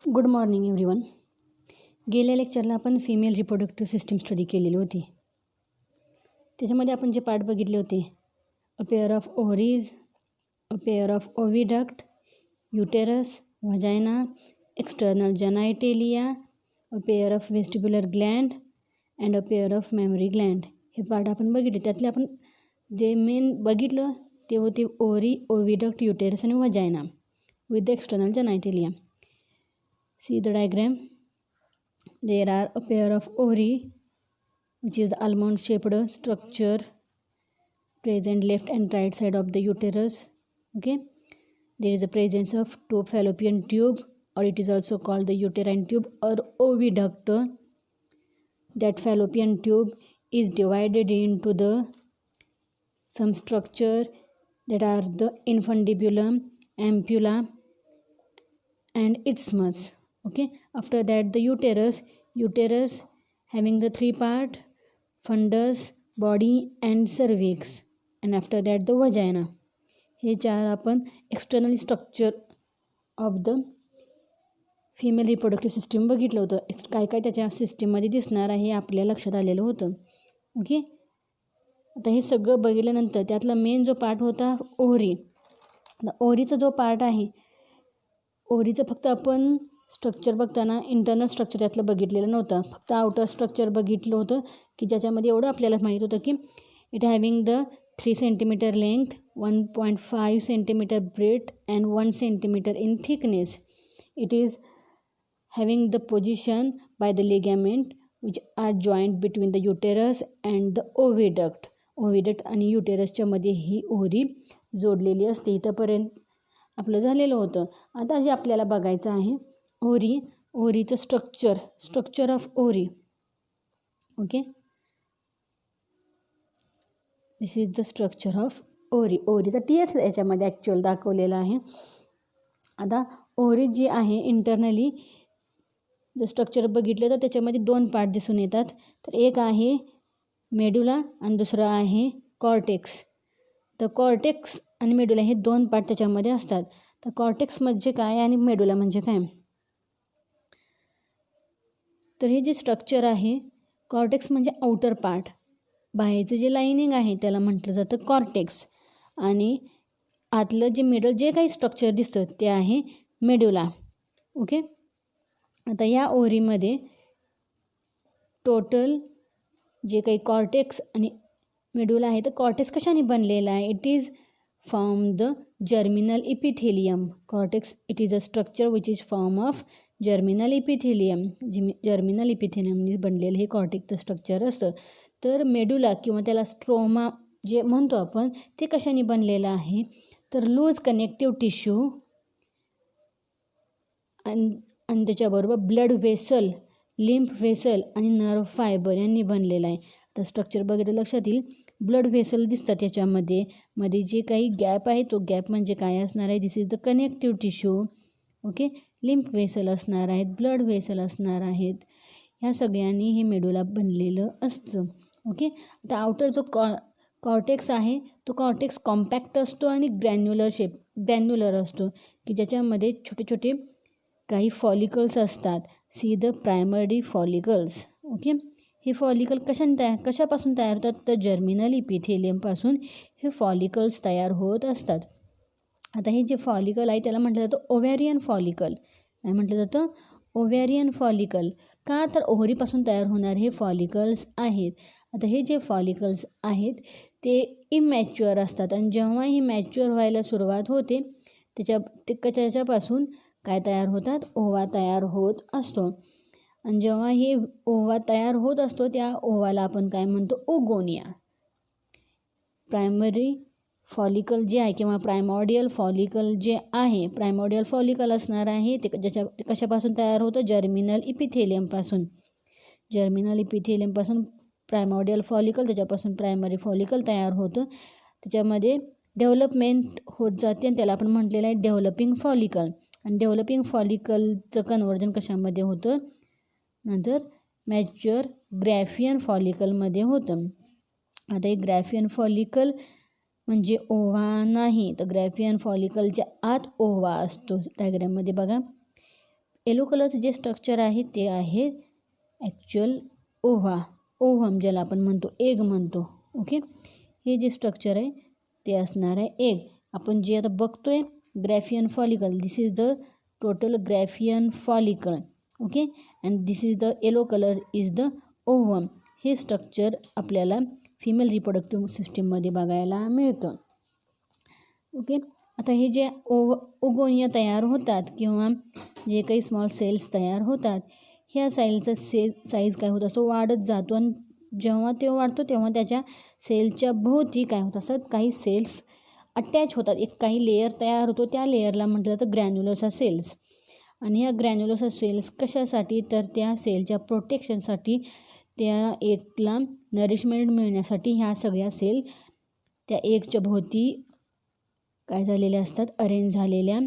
Good morning everyone. गेल्या लेक्चरला आपण female reproductive system study केलेली होती. त्याच्यामध्ये आपण जे पार्ट बघितले होते, a pair of ovaries, a pair of oviduct, uterus, vagina, external genitalia, a pair of vestibular gland and a pair of memory gland. हे पार्ट आपण बघितले. त्यातले आपण जे मेन बघितलं ते होते ओव्हरी, ओव्हिडक्ट, युटेरस आणि vagina with the external genitalia. See the diagram. There are a pair of ovary, which is almond shaped structure present left and right side of the uterus. Okay, there is a presence of two fallopian tube, or it is also called the uterine tube or oviduct. That fallopian tube is divided into the some structure that are the infundibulum, ampulla and isthmus. Okay, after that the uterus having the three part, fundus, body and cervix, and after that the vagina. हे चार आपण external structure of the female reproductive system बघितलं होतं. काय काय त्याच्या सिस्टीममध्ये दिसणार आहे आपल्या लक्षात आलेलं होतं. ओके, आता हे सगळं बघितल्यानंतर त्यातला मेन जो पार्ट होता ओव्हरी. ओव्हरीचा जो पार्ट आहे, ओव्हरीचं फक्त आपण स्ट्रक्चर बघताना इंटरनल स्ट्रक्चर त्यातलं बघितलेलं नव्हतं. फक्त आउटर स्ट्रक्चर बघितलं होतं की ज्याच्यामध्ये एवढं आपल्याला माहीत होतं की it having the 3 centimetre length, 1.5 centimetre breadth and 1 centimetre in thickness. It is having the position by the ligament which are joint between the uterus and the oviduct. Oviduct आणि युटेरसच्या मध्ये ही ओव्हरी जोडलेली असते. इथंपर्यंत आपलं झालेलं होतं. आता जे आपल्याला बघायचं आहे ओव्हरीचं structure of ovary. Okay, this is the structure of ovary. ओव्हरीचा टीएच याच्यामध्ये ॲक्च्युअल दाखवलेला आहे. आता ओव्हरी जी आहे इंटरनली जर स्ट्रक्चर बघितलं तर त्याच्यामध्ये 2 पार्ट दिसून येतात. तर एक आहे मेडुला आणि दुसरं आहे कॉर्टेक्स. तर कॉर्टेक्स आणि मेडुला हे 2 पार्ट त्याच्यामध्ये असतात. तर कॉर्टेक्स म्हणजे काय आणि मेडुला म्हणजे काय? तर हे जे स्ट्रक्चर आहे, कॉर्टेक्स म्हणजे आउटर पार्ट, बाहेरचं जे लाइनिंग आहे त्याला म्हटलं जातं कॉर्टेक्स, आणि आतलं जे मिडल जे काही स्ट्रक्चर दिसतं ते आहे मेडुला. ओके, आता या ओव्हरीमध्ये टोटल जे काही कॉर्टेक्स आणि मेडुला आहे, तर कॉर्टेक्स कशाने बनलेला आहे? It is from the germinal epithelium. Cortex, it is a structure which is form of germinal epithelium. Germinal इपिथेलियमने बनलेलं हे कॉर्टेक्सचं स्ट्रक्चर असतं. तर मेडुला किंवा त्याला स्ट्रोमा जे म्हणतो आपण, ते कशाने बनलेलं आहे? तर लूज कनेक्टिव्ह टिश्यू आणि त्याच्याबरोबर ब्लड व्हेसल, लिम्फ व्हेसल आणि नर्व फायबर यांनी बनलेलं आहे. तर स्ट्रक्चर बघितलं लक्षात येईल. ब्लड व्हेसल दिसतात त्याच्यामध्ये, मध्ये जे काही गॅप आहे तो गॅप म्हणजे काय असणार आहे? This is the connective tissue. Okay, lymph vessel असणार आहेत, ब्लड व्हेसल असणार आहेत. ह्या सगळ्यांनी हे मेडुला बनलेलं असतं. ओके, आता आउटर जो कॉर्टेक्स आहे तो कॉर्टेक्स कॉम्पॅक्ट असतो आणि ग्रॅन्युलर असतो, की ज्याच्यामध्ये छोटे छोटे काही फॉलिकल्स असतात. See the primary follicles. Okay, हे फॉलिकल कशापासून तयार होतात? तर जर्मिनल इपिथेलियमपासून हे फॉलिकल्स तयार होत असतात. आता हे जे फॉलिकल आहे त्याला म्हटलं जातं ओव्हॅरियन फॉलिकल. काय म्हटलं जातं? Ovarian follicle. का? तर ओव्हरीपासून तयार होणारे हे फॉलिकल्स आहेत. आता हे जे फॉलिकल्स आहेत ते इमॅच्युअर असतात, आणि जेव्हा ही मॅच्युअर व्हायला सुरुवात होते त्याच्यापासून काय तयार होतात? ओव्हा तयार होत असतो. आणि जेव्हा हे ओव्हा तयार होत असतो त्या ओव्हाला आपण काय म्हणतो? ओगोनिया. प्रायमरी फॉलिकल जे आहे किंवा प्रायमॉडियल फॉलिकल जे आहे, प्रायमॉडियल फॉलिकल असणार आहे ते कशापासून तयार होतं? जर्मिनल इपिथेलियमपासून. जर्मिनल इपिथेलियमपासून प्रायमॉडियल फॉलिकल, त्याच्यापासून प्रायमरी फॉलिकल तयार होतं. त्याच्यामध्ये डेव्हलपमेंट होत जाते आणि त्याला आपण म्हटलेलं आहे डेव्हलपिंग फॉलिकल. आणि डेव्हलपिंग फॉलिकलचं कन्वर्जन कशामध्ये होतं? नंतर मॅच्युअर ग्रॅफियन फॉलिकलमध्ये होतं. आता हे ग्रॅफियन फॉलिकल म्हणजे ओव्हा नाही, तर ग्रॅफियन फॉलिकलच्या आत ओव्हा असतो. डायग्राममध्ये बघा, येलो कलरचं जे स्ट्रक्चर आहे ते आहे ॲक्च्युअल ओव्हम ज्याला आपण म्हणतो, एग म्हणतो. ओके, हे जे स्ट्रक्चर आहे ते असणार आहे एग. आपण जे आता बघतोय Graafian follicle, this is the total Graafian follicle. Okay, and this is the yellow colour is the ovum. हे स्ट्रक्चर आपल्याला फिमेल रिप्रोडक्टिव्ह सिस्टीममध्ये बघायला मिळतं. ओके, आता हे जे ओगोनिया तयार होतात किंवा जे काही स्मॉल सेल्स तयार होतात, ह्या सेलचा साईज काय होत असतो, वाढत जातो. आणि जेव्हा ते वाढतो तेव्हा त्याच्या सेलच्या भोवती काय होत असतात, काही सेल्स अटॅच होतात. एक काही लेयर तयार होतो, त्या लेयरला म्हटलं जातं ग्रॅन्युलोसा सेल्स. आणि ह्या ग्रॅन्युलोसा सेल्स कशासाठी, तर त्या सेलच्या प्रोटेक्शनसाठी, त्या एकला नरिशमेंट मिळण्यासाठी ह्या सगळ्या सेल त्या एकच्या भोवती काय झालेल्या असतात, अरेंज झालेल्या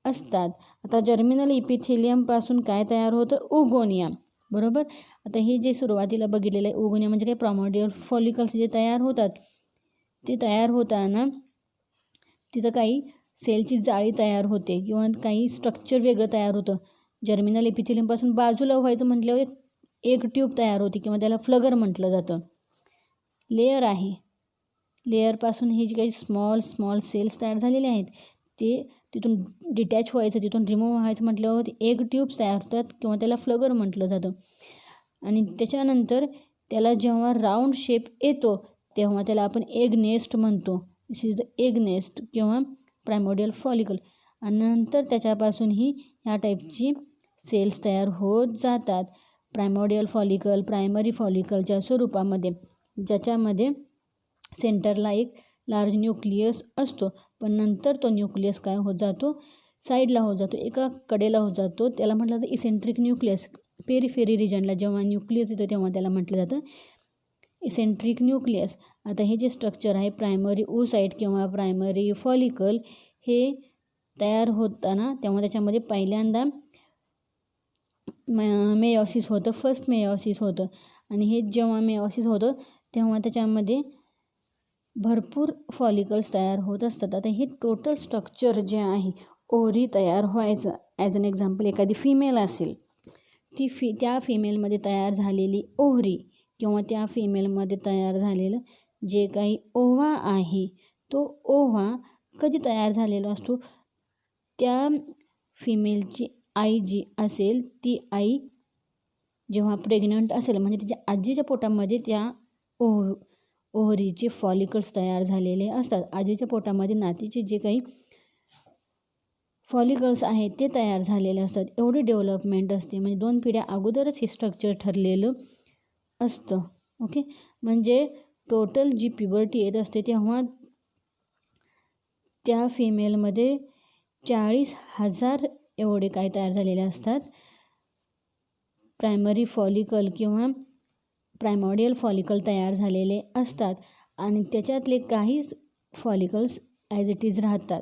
असतात. आता जर्मिनल इपिथेलियमपासून काय तयार होतं, ओगोनिया. बरोबर. आता हे जे सुरुवातीला बघितलेलं आहे ओगोनिया म्हणजे काय, प्रायमोडियल फॉलिकल्स जे तयार होतात, ते तयार होताना तिथं काही सेलची जाळी तयार होते किंवा काही स्ट्रक्चर वेगळं तयार होतं. जर्मिनल इपिथेलियमपासून बाजूला व्हायचं म्हटल्यावर एक ट्यूब तयार होती किंवा त्याला फ्लगर म्हटलं जातं. लेयर आहे, लेअरपासून हे जे काही स्मॉल सेल्स तयार झालेले आहेत ते तिथून डिटॅच व्हायचं, तिथून रिमूव्ह व्हायचं म्हटल्यावर एग ट्यूब्स तयार होतात किंवा त्याला फ्लगर म्हटलं जातं. आणि त्याच्यानंतर त्याला जेव्हा राऊंड शेप येतो तेव्हा त्याला आपण एग नेस्ट म्हणतो. दिस इज द एग नेस्ट किंवा प्रायमोडियल फॉलिकल. आणि नंतर त्याच्यापासूनही ह्या टाईपची सेल्स तयार होत जातात प्रायमोडियल फॉलिकल, प्रायमरी फॉलिकलच्या स्वरूपामध्ये, ज्याच्यामध्ये सेंटरला एक लार्ज न्यूक्लियस असतो. पण नंतर तो न्यूक्लियस काय होत जातो, साईडला होत जातो, एका कडेला होत जातो. त्याला म्हटलं जातं इसेंट्रिक न्यूक्लियस. पेरिफेरी रिजनला जेव्हा न्यूक्लियस येतो तेव्हा त्याला म्हटलं जातं इसेंट्रिक न्यूक्लियस. आता हे जे स्ट्रक्चर आहे प्रायमरी oocyte किंवा प्रायमरी फॉलिकल, हे तयार होताना तेव्हा त्याच्यामध्ये पहिल्यांदा मेयोसिस होतं, फर्स्ट मेयोसिस होतं. आणि हे जेव्हा मेयोसिस होतं तेव्हा त्याच्यामध्ये भरपूर फॉलिकल्स तयार होत असतात. आता हे टोटल स्ट्रक्चर जे आहे ओव्हरी तयार व्हायचं, ॲज अन एक्झाम्पल एखादी फिमेल असेल, त्या फिमेलमध्ये तयार झालेली ओव्हरी किंवा त्या फिमेलमध्ये तयार झालेलं जे काही ओव्हा आहे, तो ओव्हा कधी तयार झालेला असतो, त्या फिमेलची आई जी असेल ती आई जेव्हा प्रेग्नंट असेल म्हणजे तिच्या आजीच्या पोटामध्ये त्या ओव्हरीचे फॉलिकल्स तयार झालेले असतात. आजीच्या पोटामध्ये नातीचे जे काही फॉलिकल्स आहेत ते तयार झालेले असतात. एवढी डेव्हलपमेंट असते, म्हणजे 2 पिढ्या अगोदरच हे स्ट्रक्चर ठरलेलं असतं. ओके, म्हणजे टोटल जी प्युबर्टी येत असते तेव्हा त्या फिमेलमध्ये 40,000 एवढे काय तयार झालेले असतात, प्रायमरी फॉलिकल किंवा प्रायमोडियल फॉलिकल तयार झालेले असतात. आणि त्याच्यातले काहीच फॉलिकल्स ॲज इट इज राहतात.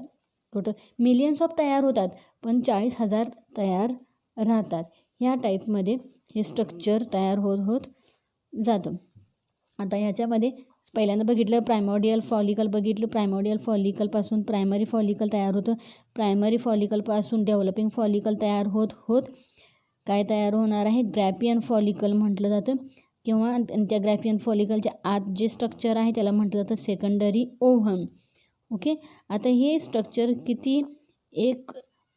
टोटल मिलियन्स ऑफ तयार होतात पण 40,000 तयार राहतात. ह्या टाईपमध्ये हे स्ट्रक्चर तयार होत जातं. आता ह्याच्यामध्ये पहिल्यांदा बघितलं प्रायमोडियल फॉलिकल बघितलं. प्रायमोडियल फॉलिकलपासून प्रायमरी फॉलिकल तयार होतं. प्रायमरी फॉलिकलपासून डेव्हलपिंग फॉलिकल तयार होत काय तयार होणार आहे, ग्रॅफियन फॉलिकल म्हटलं जातं. किंवा त्या ग्रॅफियन फॉलिकलच्या आत जे स्ट्रक्चर आहे त्याला म्हटलं जातं सेकंडरी ओव्हम. ओके, आता हे स्ट्रक्चर किती, एक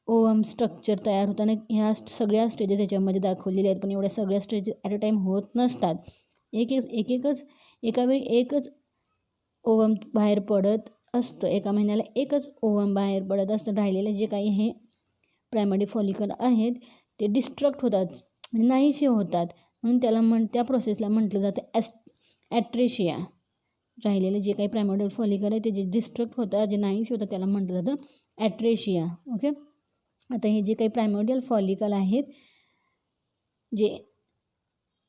ओव्हम स्ट्रक्चर तयार होताना ह्या सगळ्या स्टेजेस याच्यामध्ये दाखवलेल्या आहेत. पण एवढ्या सगळ्या स्टेजेस ॲट अ टाईम होत नसतात. एका वेळी एकच ओव्हम बाहेर पडत असतं, एका महिन्याला एकच ओव्हम बाहेर पडत असतं. राहिलेले जे काही हे प्रायमरी फॉलिकल आहेत ते डिस्ट्रक्ट होतात, म्हणजे नाहीसे होतात. म्हणून त्याला त्या प्रोसेसला म्हटलं जातं ॲट्रेशिया. राहिलेले जे काही प्रायमोडियल फॉलिकल आहे ते जे डिस्ट्रक्ट होतात, जे नाहीसे होतात, त्याला म्हटलं जातं ॲट्रेशिया. ओके, आता हे जे काही प्रायमोडियल फॉलिकल आहेत जे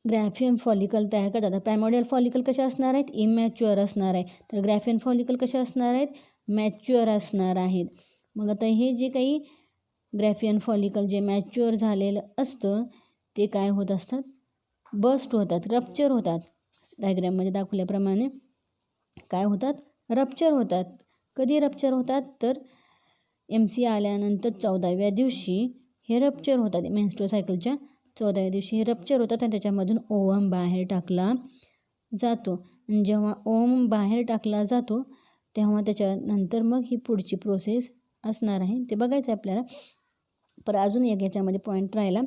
ग्रॅफियन फॉलिकल तयार करतात. प्रायमोडियल फॉलिकल कशा असणार आहेत, इमॅच्युअर असणार आहे. तर ग्रॅफियन फॉलिकल कशा असणार आहेत, मॅच्युअर असणार आहेत. मग आता हे जे काही ग्रॅफियन फॉलिकल जे मॅच्युअर झालेलं असतं ते काय होत असतात, बस्ट होतात, रप्चर होतात. डायग्रॅममध्ये दाखवल्याप्रमाणे काय होतात, रप्चर होतात. कधी रप्चर होतात, तर MC आल्यानंतर 14व्या दिवशी हे रप्चर होतात मेन्स्ट्रुअल सायकलच्या 14व्या दिवशी हे रप्चर होतात आणि त्याच्यामधून ओव्हम बाहेर टाकला जातो. आणि जेव्हा ओव्हम बाहेर टाकला जातो तेव्हा त्याच्यानंतर मग ही पुढची प्रोसेस असणार आहे, ते बघायचं आहे आपल्याला. पण अजून एक याच्यामध्ये पॉईंट राहिला.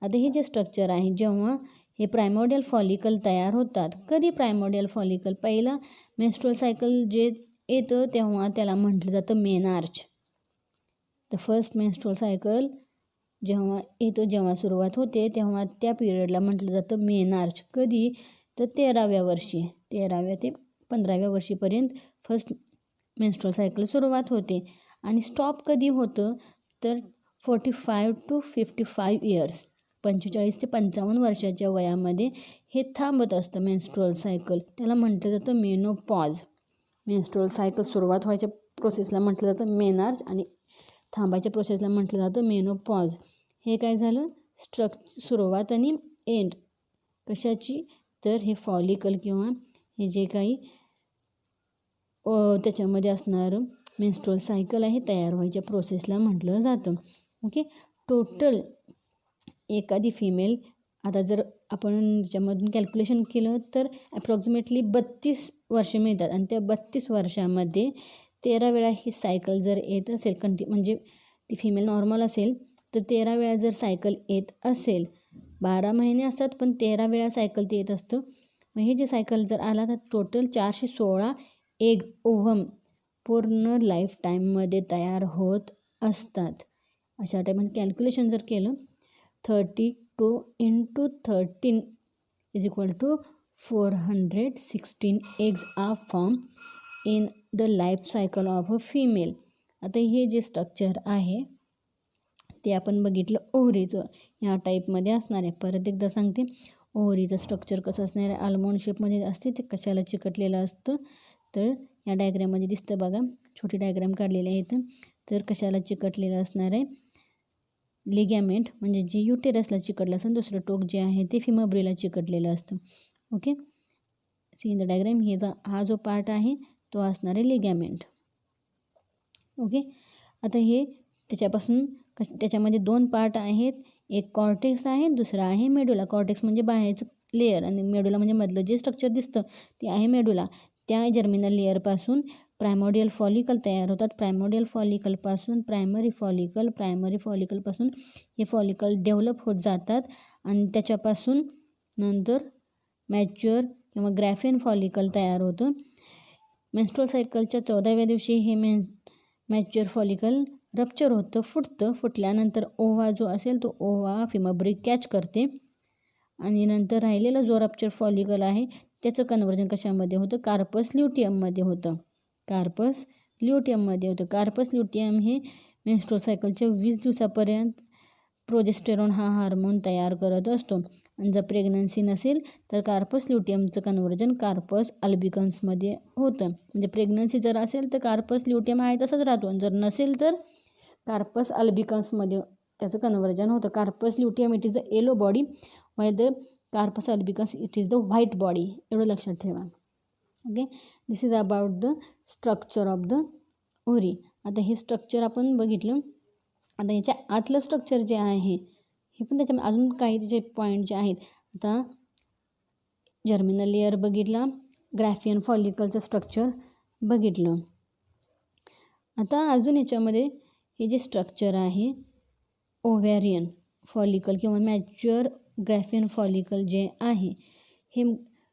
आता हे जे स्ट्रक्चर आहे, जेव्हा हे प्रायमोडियल फॉलिकल तयार होतात, कधी प्रायमोडियल फॉलिकल पहिला मेन्स्ट्रुअल सायकल जे येतं तेव्हा त्याला म्हटलं जातं menarche. The first menstrual cycle जेव्हा येतो, जेव्हा सुरुवात होते तेव्हा त्या पिरियडला म्हटलं जातं मेनार्च. कधी तर 13व्या वर्षी, 13व्या ते 15व्या वर्षीपर्यंत फर्स्ट मेन्स्ट्रुअल सायकल सुरुवात होते. आणि स्टॉप कधी होतं तर 45 to 55 इयर्स, 45 ते 55 वर्षाच्या वयामध्ये हे थांबत असतं मेन्स्ट्रुअल सायकल. त्याला म्हटलं जातं मेनोपॉज. मेन्स्ट्रुअल सायकल सुरुवात व्हायच्या प्रोसेसला म्हटलं जातं मेनार्च आणि थांबायच्या प्रोसेसला म्हटलं जातं मेनोपॉज. हे काय झालं, सुरुवात आणि एंड कशाची तर हे फॉलिकल किंवा हे जे काही त्याच्यामध्ये असणारं मेन्स्ट्रुअल सायकल आहे तयार व्हायच्या प्रोसेसला म्हटलं जातं. ओके. टोटल एखादी फिमेल, आता जर आपण त्याच्यामधून कॅल्क्युलेशन केलं तर ॲप्रॉक्सिमेटली 32 वर्ष मिळतात. आणि त्या 32 वर्षामध्ये 13 वेळा ही सायकल जर येत असेल म्हणजे ती फिमेल नॉर्मल असेल तर 13 वेळा जर सायकल येत असेल, 12 महिने असतात पण 13 वेळा सायकल ते येत असतं. मग हे जे सायकल जर आला तर टोटल 416 एग ओव्हम पूर्ण लाईफ टाईममध्ये तयार होत असतात. अशा टाईपमध्ये कॅल्क्युलेशन जर केलं 32 × 13 = 416 eggs are form in the life cycle of a female. आता हे जे स्ट्रक्चर आहे ते आपण बघितलं ओव्हरीचं, ह्या टाईपमध्ये असणार आहे. परत एकदा सांगते, ओव्हरीचं स्ट्रक्चर कसं असणार आहे, आल्मोंड शेपमध्ये असते. ते कशाला चिकटलेलं असतं तर या डायग्राममध्ये दिसतं बघा, छोटी डायग्राम काढलेले आहेत. तर कशाला चिकटलेलं असणार आहे, लिगॅमेंट म्हणजे जे युटेरसला चिकटलं असतं, दुसरं टोक जे आहे ते फिमब्रिला चिकटलेलं असतं. Okay. See in the diagram, हा जो पार्ट आहे तो असणार आहे लिगॅमेंट. ओके. आता हे त्याच्यामध्ये 2 पार्ट आहेत, एक कॉर्टेक्स आहे, दुसरा आहे मेडुला. कॉर्टेक्स म्हणजे बाहेरचं लेअर आणि मेडुला म्हणजे मधलं जे स्ट्रक्चर दिसतं ते आहे मेडुला. त्या जर्मिनल लेअरपासून प्रायमोडियल फॉलिकल तयार होतात. प्रायमोडियल फॉलिकलपासून प्रायमरी फॉलिकलपासून हे फॉलिकल डेव्हलप होत जातात आणि त्याच्यापासून नंतर मॅच्युअर किंवा ग्रॅफियन फॉलिकल तयार होतं. मेन्स्ट्रुअल सायकलच्या 14व्या दिवशी हे मॅच्युअर फॉलिकल रप्चर होतं, फुटल्यानंतर ओव्हा जो असेल तो ओव्हा फिमब्री कॅच करते आणि नंतर राहिलेला जो रप्चर फॉलिकल आहे त्याचं कन्व्हर्जन कशामध्ये होतं, कार्पस ल्युटियममध्ये होतं. कार्पस ल्युटियम हे मेन्स्ट्रुअल सायकलच्या 20 दिवसापर्यंत प्रोजेस्टेरॉन हा हार्मोन तयार करत असतो. आणि जर प्रेग्नन्सी नसेल तर कार्पस ल्युटियमचं कन्व्हर्जन कार्पस अल्बिकन्समध्ये होतं. म्हणजे प्रेग्नन्सी जर असेल तर कार्पस ल्युटियम आहे तसंच राहतो आणि जर नसेल तर कार्पस अल्बिकन्समध्ये त्याचं कन्व्हर्जन होतं. Corpus luteum it is the yellow body, while the corpus albicans it is the white body. एवढं लक्षात ठेवा. Okay. This is about the structure of the ovary. आता हे स्ट्रक्चर आपण बघितलं. आता याच्या आतलं स्ट्रक्चर जे आहे हे पण त्याच्यामध्ये अजून काही त्याचे पॉईंट जे आहेत. आता जर्मिनल लेअर बघितला, ग्रॅफियन फॉलिकलचं स्ट्रक्चर बघितलं. आता अजून याच्यामध्ये हे जे स्ट्रक्चर आहे ओव्हॅरियन फॉलिकल किंवा मॅच्युअर ग्रॅफियन फॉलिकल जे आहे हे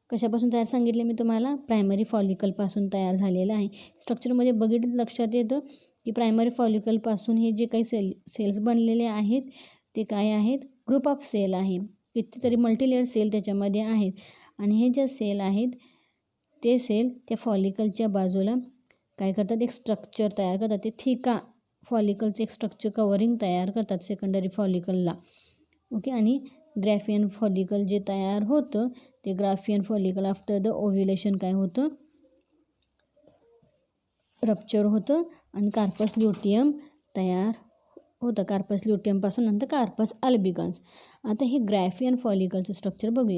कशापासून तयार सांगितले मी तुम्हाला, प्रायमरी फॉलिकलपासून तयार झालेलं आहे. स्ट्रक्चरमध्ये बघितलं लक्षात येतं की प्रायमरी फॉलिकलपासून हे जे काही सेल्स बनलेले आहेत ते काय आहेत, ग्रुप ऑफ सेल आहे. कितीतरी मल्टीलेअर सेल त्याच्यामध्ये आहेत आणि हे जे सेल आहेत ते सेल त्या फॉलिकलच्या बाजूला काय करतात, एक स्ट्रक्चर तयार करतात. ते थिका फॉलिकलचं एक स्ट्रक्चर कवरिंग तयार करतात सेकंडरी फॉलिकलला. ओके. आणि ग्रॅफियन फॉलिकल जे तयार होतं ते Graafian follicle after the ovulation काय होतं, रप्चर होतं आणि कार्पस ल्युटियम तयार होतं. कार्पस ल्युटियमपासून नंतर कार्पस अल्बिकन्स. आता हे ग्रॅफियन फॉलिकलचं स्ट्रक्चर बघूया.